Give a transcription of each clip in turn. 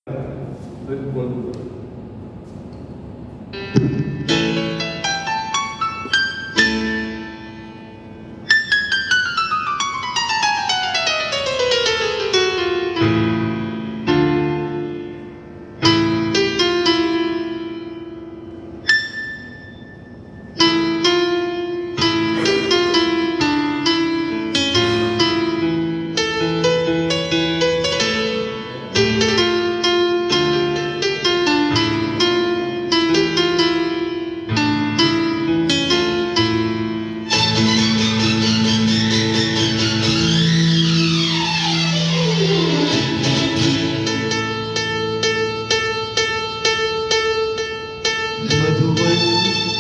बोल मधुवन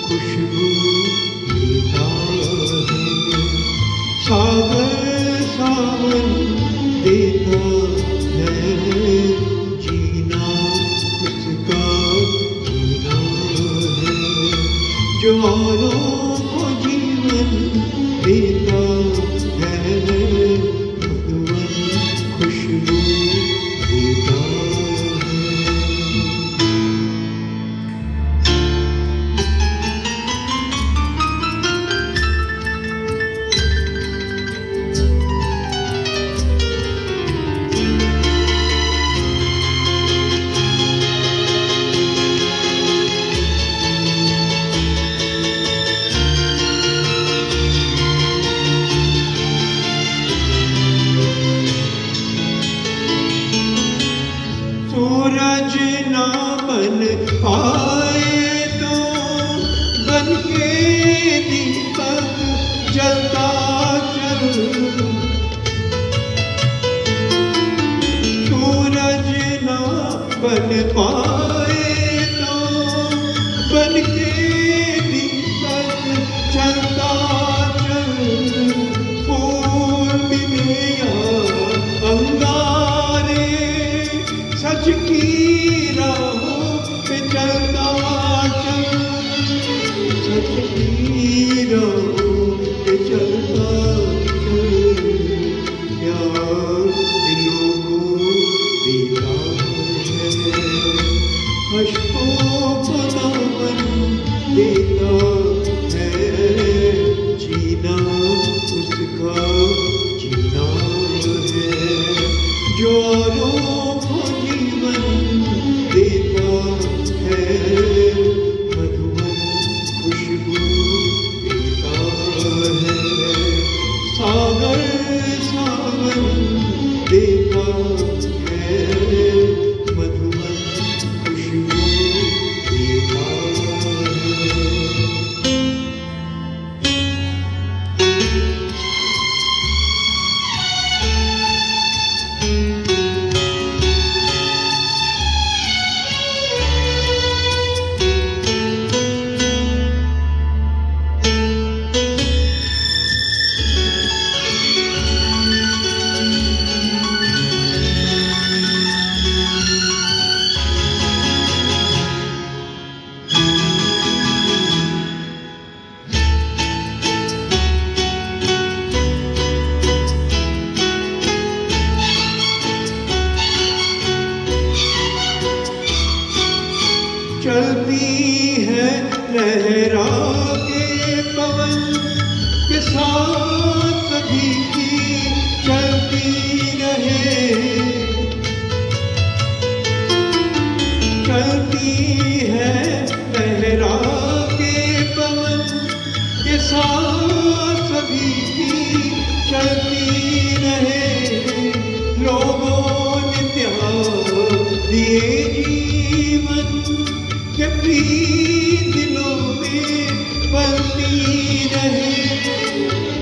खुशबू देता है, सागर सावन देता है, जीना उसका जीना है, जो औरों को जीवन देता है, मधुवन खुशबू देता है। सूरज ना बन पाए तो बन के दीपक जलता चल, सूरज ना बन पाए तो बन के दीपक जलता चल, पूर्णिमा अंगारे सच की राहों पे चलता चल, सच की राहों पे चलता चल, प्यार दिलों को देता है, अश्कों को दामन देता है, जीना उसका जीना है, जो औरों को जीवन देता है, मधुवन खुशबू देता है, सागर सावन देता है, मधुवन खुशबू देता है। चलती है लहरा के पवन के साथ सभी की चलती रहे, चलती है लहरा के पवन के साथ सभी की चलती रहे, लोगों ने त्याग दिए जीवन के प्रीत दिलों में पलती रहे,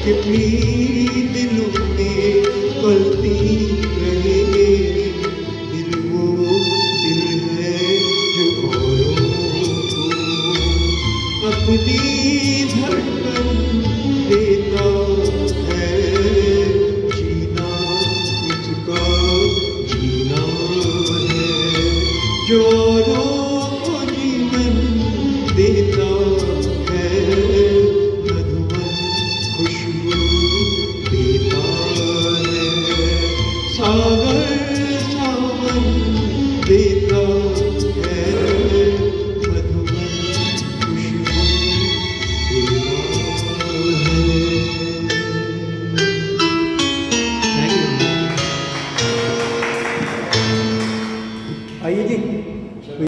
के प्रीत दिलों में पलती रहे, दिल वो दिल है जो औरों को अपनी धड़कन देता है, जीना उसका जीना है, जो औरों देता है, मधुवन खुशबू देता है, सागर सावन देता